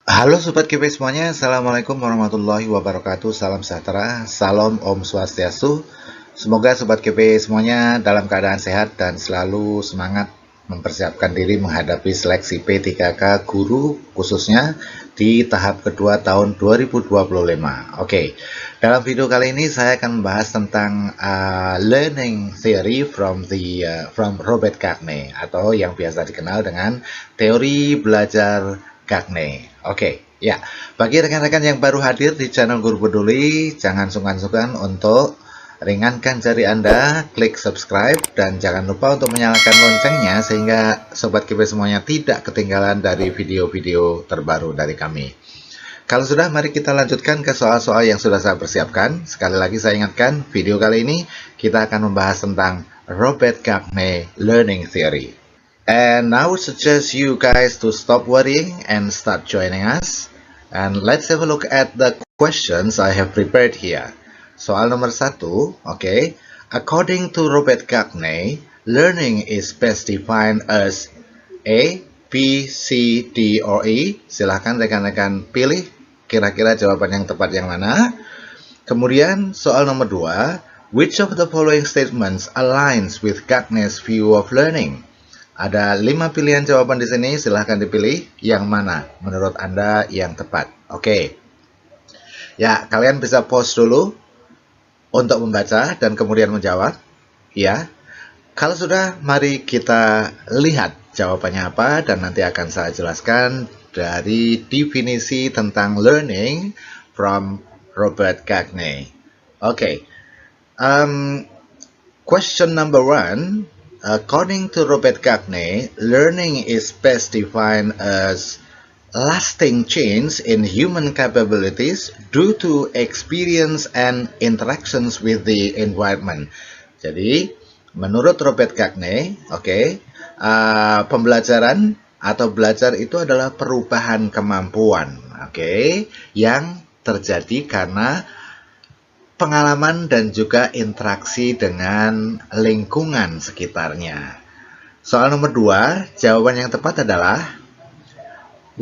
Halo Sobat KP semuanya, Assalamualaikum warahmatullahi wabarakatuh. Salam sejahtera, salam Om Swastiastu. Semoga Sobat KP semuanya dalam keadaan sehat dan selalu semangat mempersiapkan diri menghadapi seleksi P3K guru khususnya di tahap kedua tahun 2025. Oke, dalam video kali ini saya akan membahas tentang learning theory from Robert Gagne atau yang biasa dikenal dengan teori belajar Gagne. Oke, ya. Bagi rekan-rekan yang baru hadir di channel Guru Peduli, jangan sungkan-sungkan untuk ringankan jari Anda, klik subscribe, dan jangan lupa untuk menyalakan loncengnya sehingga Sobat KP semuanya tidak ketinggalan dari video-video terbaru dari kami. Kalau sudah, mari kita lanjutkan ke soal-soal yang sudah saya persiapkan. Sekali lagi saya ingatkan, video kali ini kita akan membahas tentang Robert Gagne Learning Theory. And I would suggest you guys to stop worrying and start joining us. And let's have a look at the questions I have prepared here. Soal nomor 1, okay. According to Robert Gagne, learning is best defined as A, B, C, D, or E. Silahkan rekan-rekan pilih kira-kira jawaban yang tepat yang mana. Kemudian soal nomor 2, which of the following statements aligns with Gagne's view of learning? Ada 5 pilihan jawaban di sini, silahkan dipilih yang mana menurut Anda yang tepat. Oke. Ya, kalian bisa pause dulu untuk membaca dan kemudian menjawab. Ya. Kalau sudah, mari kita lihat jawabannya apa dan nanti akan saya jelaskan dari definisi tentang learning from Robert Gagne. Oke. Question number 1. According to Robert Gagne, learning is best defined as lasting change in human capabilities due to experience and interactions with the environment. Jadi, menurut Robert Gagne, pembelajaran atau belajar itu adalah perubahan kemampuan, yang terjadi karena pengalaman dan juga interaksi dengan lingkungan sekitarnya. Soal nomor 2, jawaban yang tepat adalah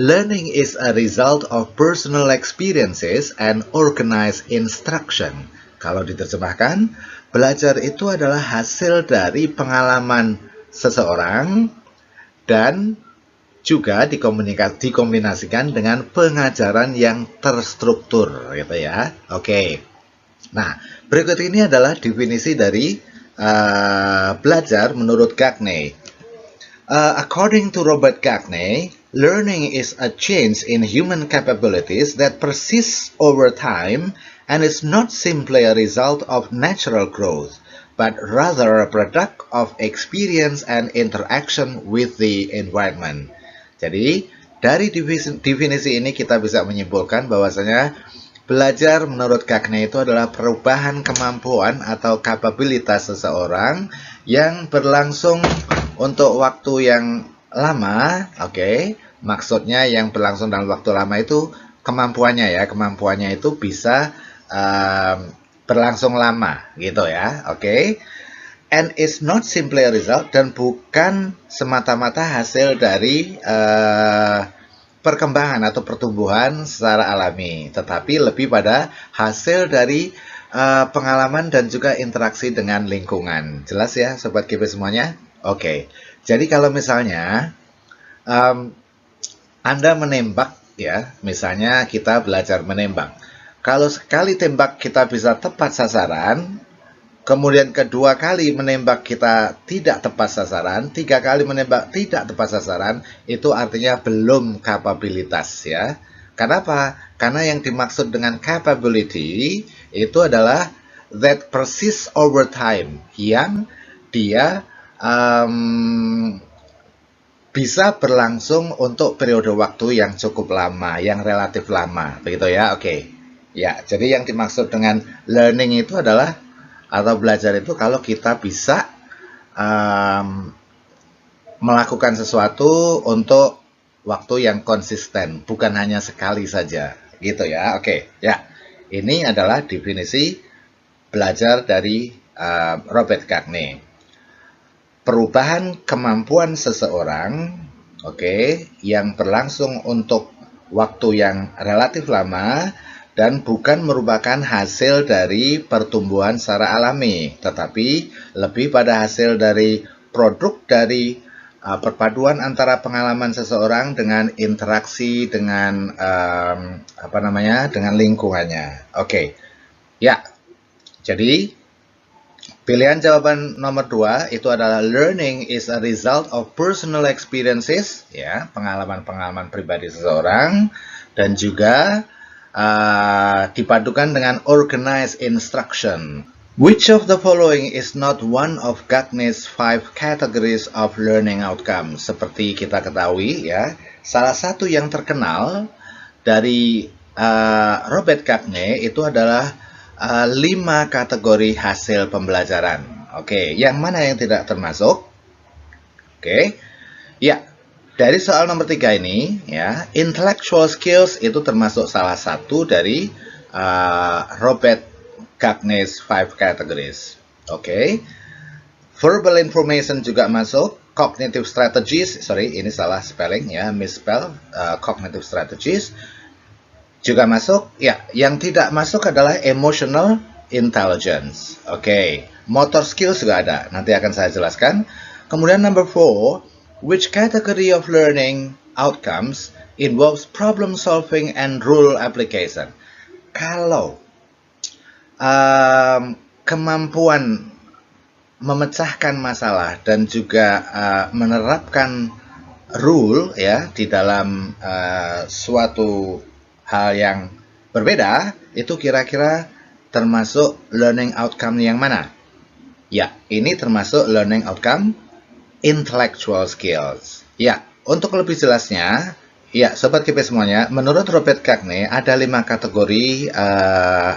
learning is a result of personal experiences and organized instruction. Kalau diterjemahkan, belajar itu adalah hasil dari pengalaman seseorang dan juga dikombinasikan dengan pengajaran yang terstruktur, gitu ya. Oke. Nah, berikut ini adalah definisi dari belajar menurut Gagne. According to Robert Gagne, learning is a change in human capabilities that persists over time and is not simply a result of natural growth, but rather a product of experience and interaction with the environment. Jadi, dari definisi ini kita bisa menyimpulkan bahwasanya belajar menurut Gagne itu adalah perubahan kemampuan atau kapabilitas seseorang yang berlangsung untuk waktu yang lama, Maksudnya yang berlangsung dalam waktu lama itu kemampuannya itu bisa berlangsung lama, gitu ya, And it's not simply a result, dan bukan semata-mata hasil dari perkembangan atau pertumbuhan secara alami, tetapi lebih pada hasil dari pengalaman dan juga interaksi dengan lingkungan. Jelas ya Sobat KP semuanya? Oke. Jadi kalau misalnya Anda menembak ya, misalnya kita belajar menembak. Kalau sekali tembak kita bisa tepat sasaran, kemudian kedua kali menembak kita tidak tepat sasaran, 3 kali menembak tidak tepat sasaran, itu artinya belum kapabilitas ya. Kenapa? Karena yang dimaksud dengan capability itu adalah that persists over time, yang dia bisa berlangsung untuk periode waktu yang cukup lama, yang relatif lama, begitu ya. Ya, jadi yang dimaksud dengan learning itu adalah atau belajar itu kalau kita bisa melakukan sesuatu untuk waktu yang konsisten, bukan hanya sekali saja, gitu ya. Ya, ini adalah definisi belajar dari Robert Gagne. Perubahan kemampuan seseorang, yang berlangsung untuk waktu yang relatif lama dan bukan merupakan hasil dari pertumbuhan secara alami, tetapi lebih pada hasil dari produk dari perpaduan antara pengalaman seseorang dengan interaksi dengan dengan lingkungannya. Oke. Ya. Jadi pilihan jawaban nomor 2 itu adalah learning is a result of personal experiences, ya, pengalaman-pengalaman pribadi seseorang, dan juga dipadukan dengan organized instruction. Which of the following is not one of Gagne's 5 categories of learning outcomes? Seperti kita ketahui, ya, salah satu yang terkenal dari Robert Gagne itu adalah 5 kategori hasil pembelajaran. Oke, yang mana yang tidak termasuk? Oke, ya, dari soal nomor 3 ini, ya, intellectual skills itu termasuk salah satu dari Robert Gagne's 5 categories. Oke, verbal information juga masuk. Cognitive strategies, sorry, ini salah spelling, ya, misspell. Cognitive strategies juga masuk. Ya, yang tidak masuk adalah emotional intelligence. Oke, motor skills juga ada. Nanti akan saya jelaskan. Kemudian number 4, which category of learning outcomes involves problem solving and rule application? Kalau kemampuan memecahkan masalah dan juga menerapkan rule, ya, di dalam suatu hal yang berbeda, itu kira-kira termasuk learning outcome yang mana? Ya, ini termasuk learning outcome intellectual skills. Ya, untuk lebih jelasnya, ya, Sobat KP semuanya, menurut Robert Gagne ada 5 kategori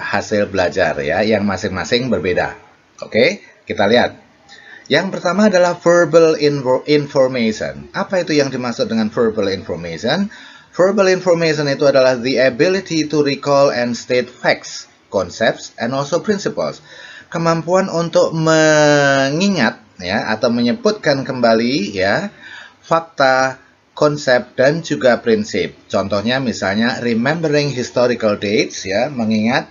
hasil belajar, ya, yang masing-masing berbeda. Oke, kita lihat. Yang pertama adalah verbal information. Apa itu yang dimaksud dengan verbal information? Verbal information itu adalah the ability to recall and state facts, concepts, and also principles. Kemampuan untuk mengingat, ya, atau menyebutkan kembali, ya, fakta, konsep, dan juga prinsip. Contohnya misalnya remembering historical dates, ya, mengingat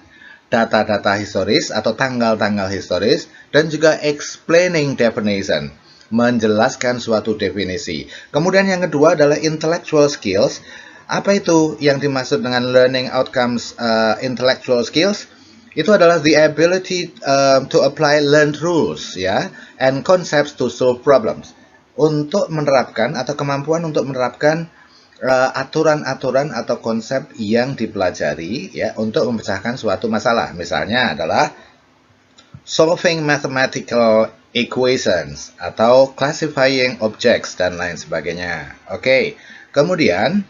data-data historis atau tanggal-tanggal historis, dan juga explaining definition, menjelaskan suatu definisi. Kemudian yang kedua adalah intellectual skills. Apa itu yang dimaksud dengan learning outcomes intellectual skills? Itu adalah the ability to apply learned rules, ya, and concepts to solve problems. Untuk menerapkan atau kemampuan untuk menerapkan aturan-aturan atau konsep yang dipelajari, ya, untuk memecahkan suatu masalah. Misalnya adalah solving mathematical equations atau classifying objects dan lain sebagainya. Oke. Kemudian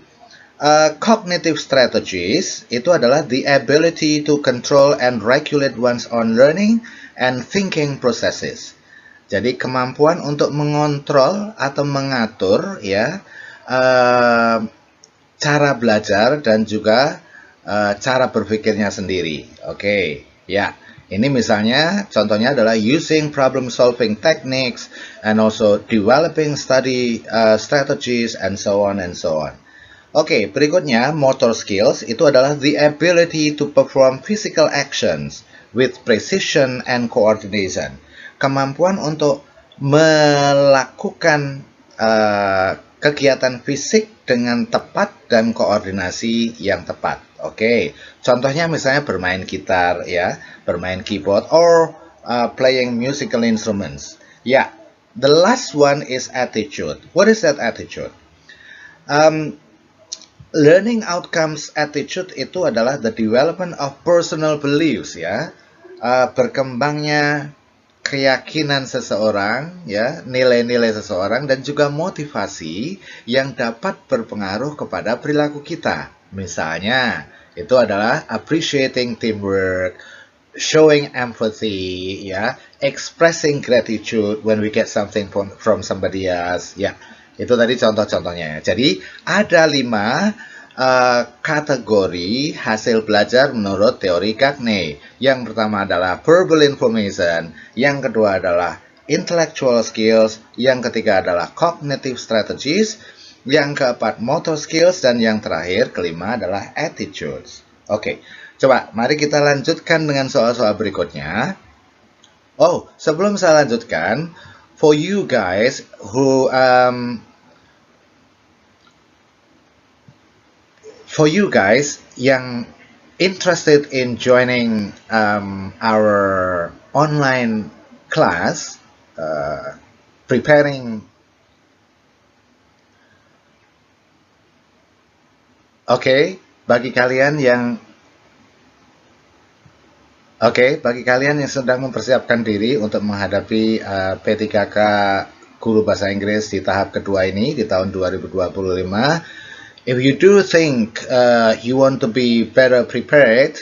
cognitive strategies itu adalah the ability to control and regulate one's own learning and thinking processes. Jadi kemampuan untuk mengontrol atau mengatur, ya, cara belajar dan juga cara berpikirnya sendiri. Oke, ya. Ini misalnya contohnya adalah using problem solving techniques and also developing study strategies and so on and so on. Oke, berikutnya motor skills itu adalah the ability to perform physical actions with precision and coordination. Kemampuan untuk melakukan kegiatan fisik dengan tepat dan koordinasi yang tepat. Oke, contohnya misalnya bermain gitar, ya, bermain keyboard, or playing musical instruments. Ya, the last one is attitude. What is that attitude? Learning outcomes attitude itu adalah the development of personal beliefs, ya, berkembangnya keyakinan seseorang, ya, nilai-nilai seseorang, dan juga motivasi yang dapat berpengaruh kepada perilaku kita. Misalnya, itu adalah appreciating teamwork, showing empathy, ya, expressing gratitude when we get something from somebody else, ya. Itu tadi contoh-contohnya. Jadi, ada 5 kategori hasil belajar menurut teori Gagne. Yang pertama adalah verbal information, yang kedua adalah intellectual skills, yang ketiga adalah cognitive strategies, Yang keempat, motor skills. Dan yang terakhir, kelima adalah attitudes. Oke, coba mari kita lanjutkan dengan soal-soal berikutnya. Oh, sebelum saya lanjutkan, for you guys who yang interested in joining our online class, preparing. Oke, bagi kalian yang sedang mempersiapkan diri untuk menghadapi P3K Guru Bahasa Inggris di tahap kedua ini di tahun 2025, if you do think you want to be better prepared,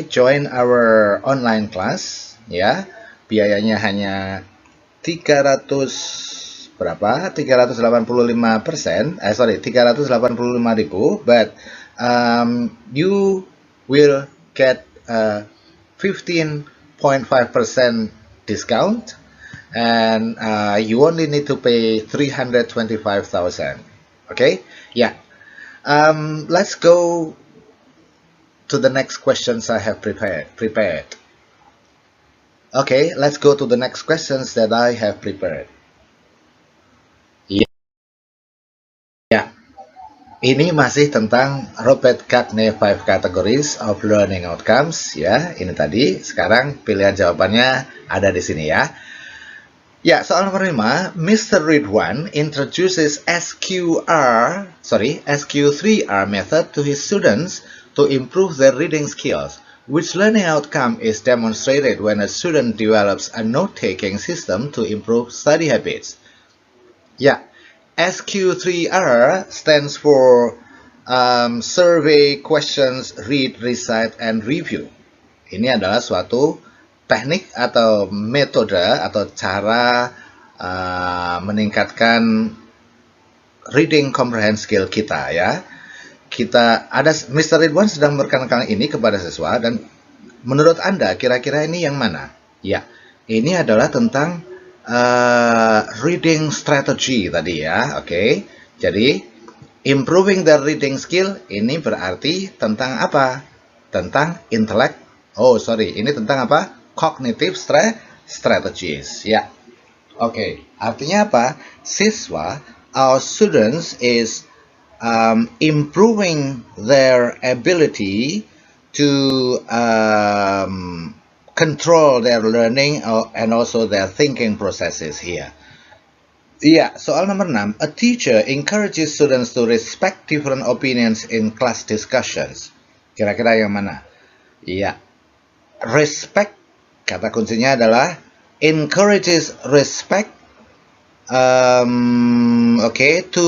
join our online class, ya. Biayanya hanya 385.000, but you will get 15.5% discount, and you only need to pay 325,000. Okay, yeah. Let's go to the next questions I have prepared. Okay, let's go to the next questions that I have prepared. Ya, ini masih tentang Robert Gagne 5 Categories of Learning Outcomes, ya. Ini tadi. Sekarang pilihan jawabannya ada di sini, ya. Ya, soal nomor 5, Mr. Ridwan introduces SQ3R method to his students to improve their reading skills. Which learning outcome is demonstrated when a student develops a note-taking system to improve study habits? Ya, SQ3R stands for Survey, Questions, Read, Recite, and Review. Ini adalah suatu teknik atau metode atau cara meningkatkan reading comprehend skill kita, ya. Mr. Ridwan sedang menekankan ini kepada siswa, dan menurut Anda kira-kira ini yang mana? Ya, ini adalah tentang reading strategy tadi, ya. Oke. Jadi improving the reading skill ini berarti tentang apa? Tentang intellect. Ini tentang apa? Cognitive strategies, ya. Oke, artinya apa? Siswa, our students is improving their ability to control their learning and also their thinking processes here. Iya, soal nomor 6. A teacher encourages students to respect different opinions in class discussions. Kira-kira yang mana? Iya, respect. Kata kuncinya adalah encourages respect to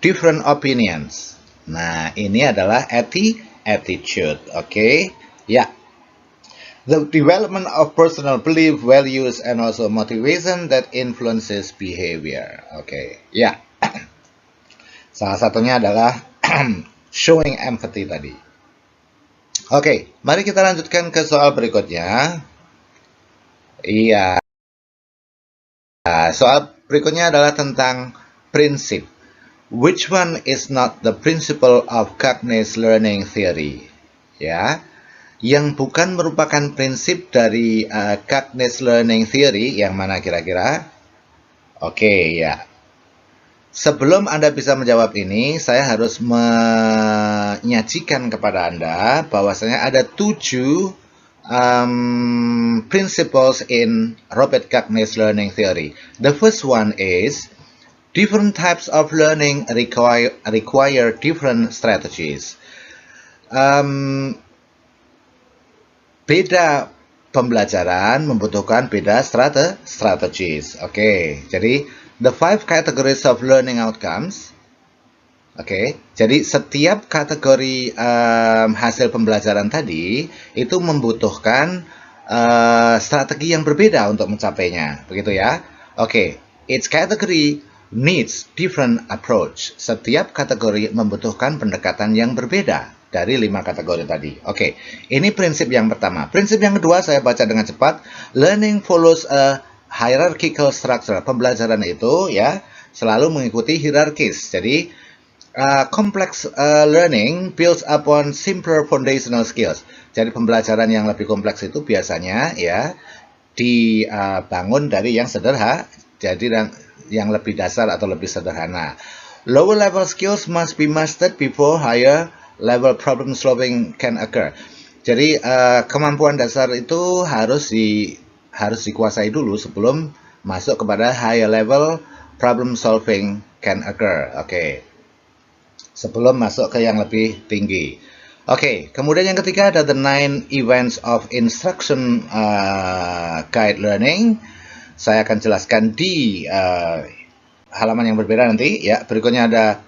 different opinions. Nah, ini adalah attitude. Ya. The development of personal belief, values, and also motivation that influences behavior. Ya. Salah satunya adalah showing empathy tadi. Mari kita lanjutkan ke soal berikutnya. Iya. Soal berikutnya adalah tentang prinsip. Which one is not the principle of Gagne's learning theory? Ya, yang bukan merupakan prinsip dari Gagne's learning theory, yang mana kira-kira? Ya. Sebelum Anda bisa menjawab ini, saya harus menyajikan kepada Anda bahwasanya ada 7 principles in Robert Gagne's learning theory. The first one is different types of learning require different strategies. Beda pembelajaran membutuhkan beda strategies. Jadi the 5 categories of learning outcomes. Jadi setiap kategori hasil pembelajaran tadi itu membutuhkan strategi yang berbeda untuk mencapainya, begitu ya. Each category needs different approach. Setiap kategori membutuhkan pendekatan yang berbeda dari 5 kategori tadi. Ini prinsip yang pertama. Prinsip yang kedua saya baca dengan cepat. Learning follows a hierarchical structure. Pembelajaran itu, ya, selalu mengikuti hierarkis. Jadi complex learning builds upon simpler foundational skills. Jadi pembelajaran yang lebih kompleks itu biasanya ya dibangun dari yang sederhana, jadi yang lebih dasar atau lebih sederhana. Lower level skills must be mastered before higher level problem solving can occur. Jadi kemampuan dasar itu harus dikuasai dulu sebelum masuk kepada higher level problem solving can occur. Oke. Sebelum masuk ke yang lebih tinggi. Oke, kemudian yang ketiga ada the 9 events of instruction guide learning. Saya akan jelaskan di halaman yang berbeda nanti. Ya, berikutnya ada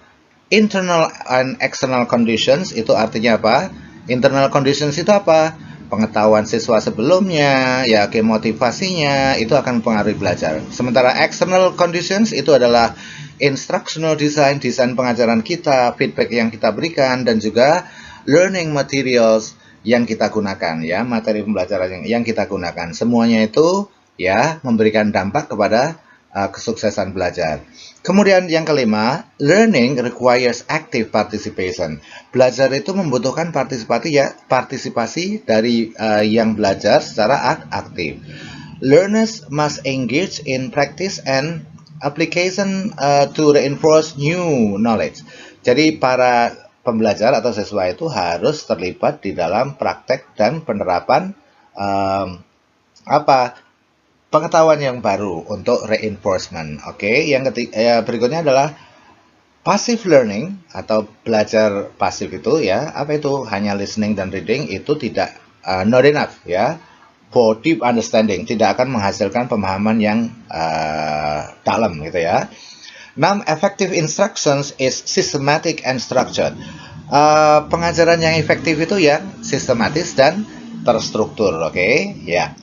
internal and external conditions. Itu artinya apa? Internal conditions itu apa? Pengetahuan siswa sebelumnya, ya, motivasinya, itu akan mempengaruhi belajar. Sementara external conditions itu adalah instructional design, desain pengajaran kita, feedback yang kita berikan, dan juga learning materials yang kita gunakan, ya, materi pembelajaran yang kita gunakan. Semuanya itu ya memberikan dampak kepada kesuksesan belajar. Kemudian yang kelima, learning requires active participation. Belajar itu membutuhkan partisipasi dari yang belajar secara aktif. Learners must engage in practice and application to reinforce new knowledge. Jadi para pembelajar atau siswa itu harus terlibat di dalam praktek dan penerapan pengetahuan yang baru untuk reinforcement. Oke, yang berikutnya adalah passive learning atau belajar pasif itu ya. Apa itu? Hanya listening dan reading itu tidak not enough ya. For deep understanding, tidak akan menghasilkan pemahaman yang dalam gitu ya. 6. Effective instructions is systematic and structured. Pengajaran yang efektif itu yang sistematis dan terstruktur, oke? Ya.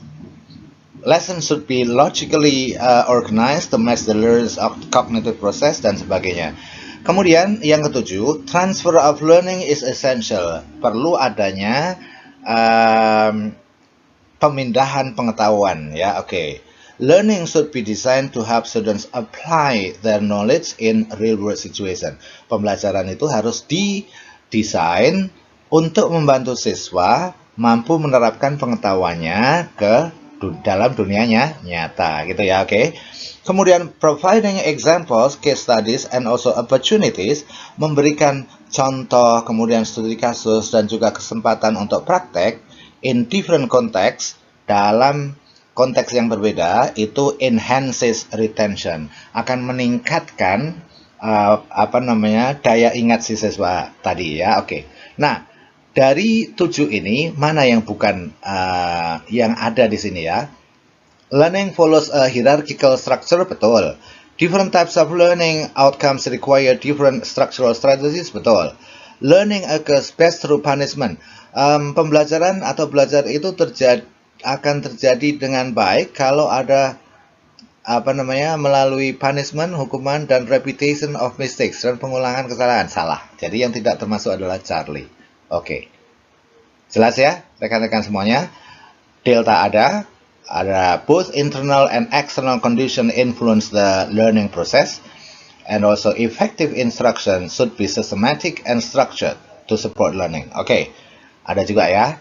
Lessons should be logically organized to match the learner's cognitive process dan sebagainya. Kemudian yang ketujuh, transfer of learning is essential. Perlu adanya pemindahan pengetahuan, ya, oke. Learning should be designed to help students apply their knowledge in real-world situation. Pembelajaran itu harus didesain untuk membantu siswa mampu menerapkan pengetahuannya dalam dunianya nyata, gitu ya, oke. Kemudian providing examples, case studies, and also opportunities, memberikan contoh, kemudian studi kasus, dan juga kesempatan untuk praktek in different context, dalam konteks yang berbeda, itu enhances retention, akan meningkatkan daya ingat si siswa tadi ya, oke. Nah, dari 7 ini mana yang bukan yang ada di sini ya? Learning follows a hierarchical structure, betul. Different types of learning outcomes require different structural strategies, betul. Learning occurs best through punishment. Pembelajaran atau belajar itu akan terjadi dengan baik kalau ada melalui punishment, hukuman, dan repetition of mistakes, dan pengulangan kesalahan. Salah. Jadi yang tidak termasuk adalah Charlie. Oke. Jelas ya rekan-rekan semuanya? Delta ada both internal and external condition influence the learning process, and also effective instruction should be systematic and structured to support learning. Oke. Ada juga ya.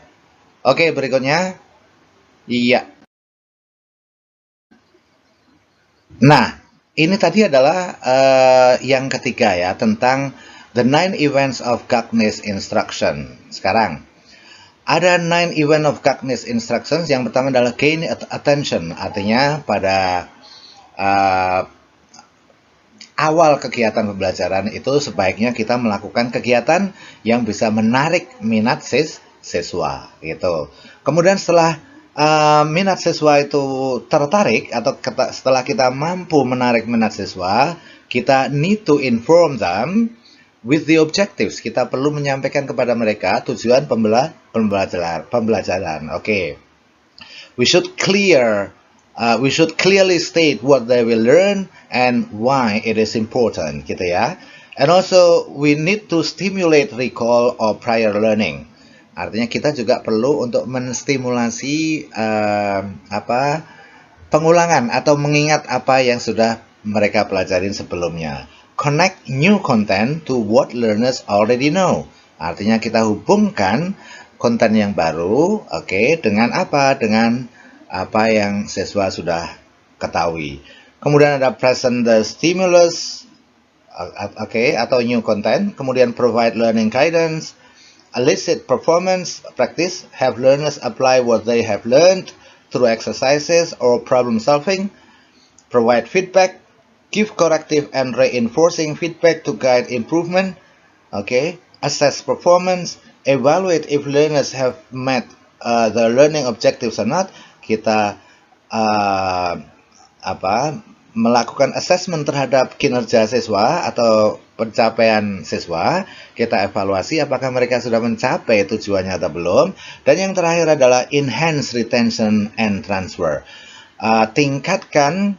Oke, berikutnya. Iya. Nah, ini tadi adalah yang ketiga ya, tentang the 9 events of Gagness instruction. Sekarang, ada 9 event of Gagness instructions. Yang pertama adalah gain attention. Artinya pada awal kegiatan pembelajaran itu sebaiknya kita melakukan kegiatan yang bisa menarik minat siswa gitu. Kemudian setelah minat siswa itu tertarik, atau setelah kita mampu menarik minat siswa, kita need to inform them with the objectives. Kita perlu menyampaikan kepada mereka tujuan pembelajaran. Oke. We should clearly state what they will learn and why it is important, gitu ya. And also we need to stimulate recall or prior learning. Artinya kita juga perlu untuk menstimulasi pengulangan atau mengingat apa yang sudah mereka pelajarin sebelumnya. Connect new content to what learners already know. Artinya kita hubungkan konten yang baru, dengan apa? Dengan apa yang siswa sudah ketahui. Kemudian ada present the stimulus, atau new content. Kemudian provide learning guidance, elicit performance practice, have learners apply what they have learned through exercises or problem solving, provide feedback, give corrective and reinforcing feedback to guide improvement, assess performance, evaluate if learners have met the learning objectives or not. Kita melakukan assessment terhadap kinerja siswa atau pencapaian siswa, kita evaluasi apakah mereka sudah mencapai tujuannya atau belum. Dan yang terakhir adalah enhance retention and transfer. Tingkatkan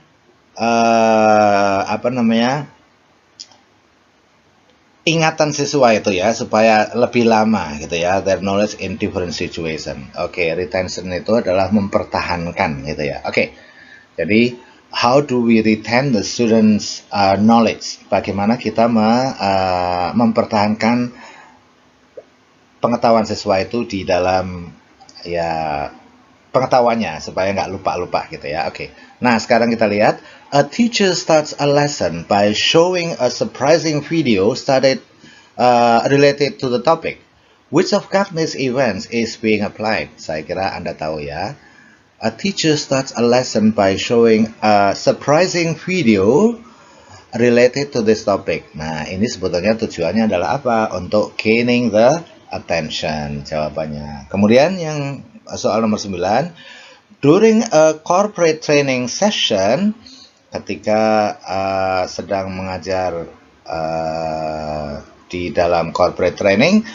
ingatan siswa itu ya, supaya lebih lama gitu ya, their knowledge in different situation. Retention itu adalah mempertahankan gitu ya. Jadi how do we retain the students' knowledge? Bagaimana kita mempertahankan pengetahuan siswa itu di dalam pengetahuannya supaya nggak lupa-lupa gitu ya. Nah, sekarang kita lihat, a teacher starts a lesson by showing a surprising video related to the topic. Which of Cagnes events is being applied? Saya kira Anda tahu ya. A teacher starts a lesson by showing a surprising video related to this topic. Nah, ini sebetulnya tujuannya adalah apa? Untuk gaining the attention, jawabannya. Kemudian yang soal nomor 9, during a corporate training session, ketika sedang mengajar di dalam corporate training,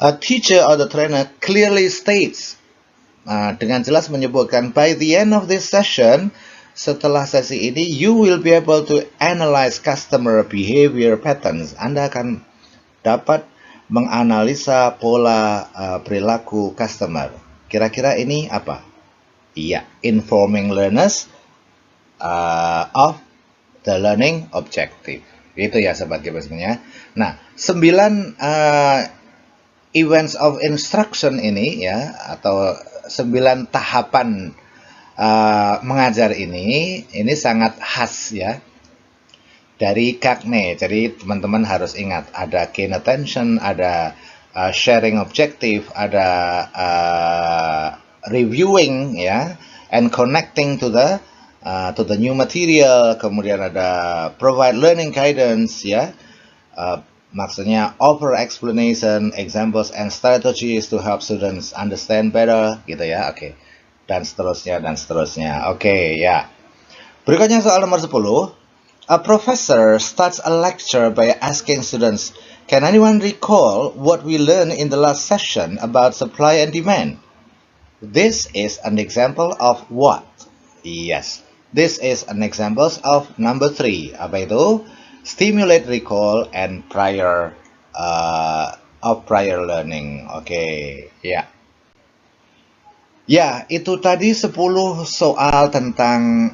a teacher or the trainer clearly states, dengan jelas menyebutkan, by the end of this session, setelah sesi ini, you will be able to analyze customer behavior patterns. Anda akan dapat menganalisa pola perilaku customer. Kira-kira ini apa? Iya, informing learners of the learning objective. Itu ya sobat sebenarnya. Nah, 9 events of instruction ini ya, atau 9 tahapan mengajar ini sangat khas ya dari Cagnes. Jadi teman-teman harus ingat, ada gain attention, ada sharing objective, ada reviewing ya, and connecting to the new material, kemudian ada provide learning guidance ya. Maksudnya offer explanation, examples and strategies to help students understand better gitu ya. Dan seterusnya dan seterusnya. Ya. Berikutnya soal nomor 10. A professor starts a lecture by asking students, can anyone recall what we learned in the last session about supply and demand? This is an example of what? Yes. This is an example of number 3. Apa itu? Stimulate recall and prior learning. Ya. Ya, itu tadi 10 soal tentang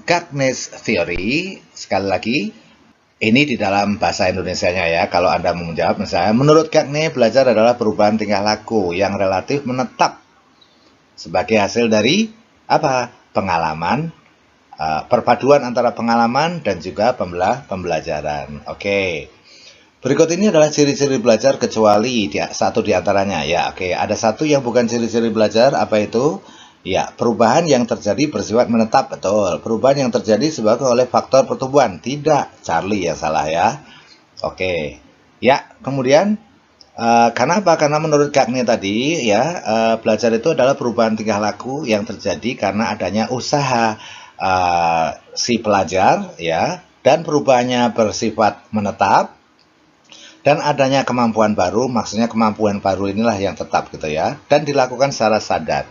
Cagnes theory. Sekali lagi, ini di dalam bahasa Indonesianya ya. Kalau Anda mau menjawab, misalnya, menurut Cagnes, belajar adalah perubahan tingkah laku yang relatif menetap sebagai hasil dari apa? Pengalaman, perpaduan antara pengalaman dan juga pembelajaran. Berikut ini adalah ciri-ciri belajar kecuali satu di antaranya. Ada satu yang bukan ciri-ciri belajar, apa itu? Ya, perubahan yang terjadi bersifat menetap, betul. Perubahan yang terjadi sebagai oleh faktor pertumbuhan, tidak. Charlie yang salah ya. Ya, kemudian karena apa? Karena menurut Cagnes tadi ya, belajar itu adalah perubahan tingkah laku yang terjadi karena adanya usaha si pelajar ya, dan perubahannya bersifat menetap, dan adanya kemampuan baru, maksudnya kemampuan baru inilah yang tetap gitu ya, dan dilakukan secara sadar.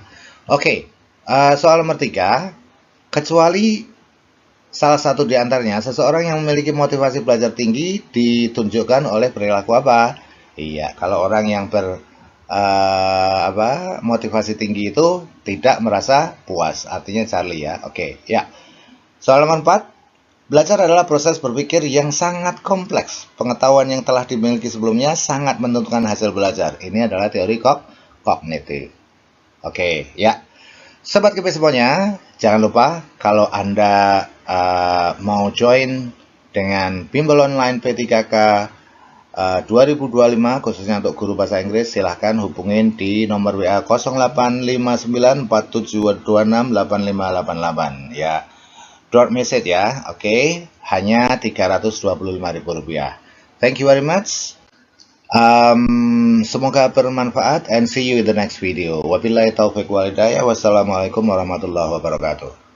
Soal nomor 3, kecuali salah satu di antaranya, seseorang yang memiliki motivasi belajar tinggi ditunjukkan oleh perilaku apa? Iya, kalau orang yang motivasi tinggi itu tidak merasa puas, artinya Charlie ya. Ya. Soal nomor 4, belajar adalah proses berpikir yang sangat kompleks. Pengetahuan yang telah dimiliki sebelumnya sangat menentukan hasil belajar. Ini adalah teori kognitif. Oke, ya. Sobat KP semuanya, jangan lupa kalau Anda mau join dengan bimbel online P3K 2025 khususnya untuk guru bahasa Inggris, silahkan hubungin di nomor WA 085947268588 ya. Drop message ya, oke. Hanya Rp325.000. Thank you very much. Semoga bermanfaat and see you in the next video. Wabillahi taufiq walhidayah. Wassalamualaikum warahmatullahi wabarakatuh.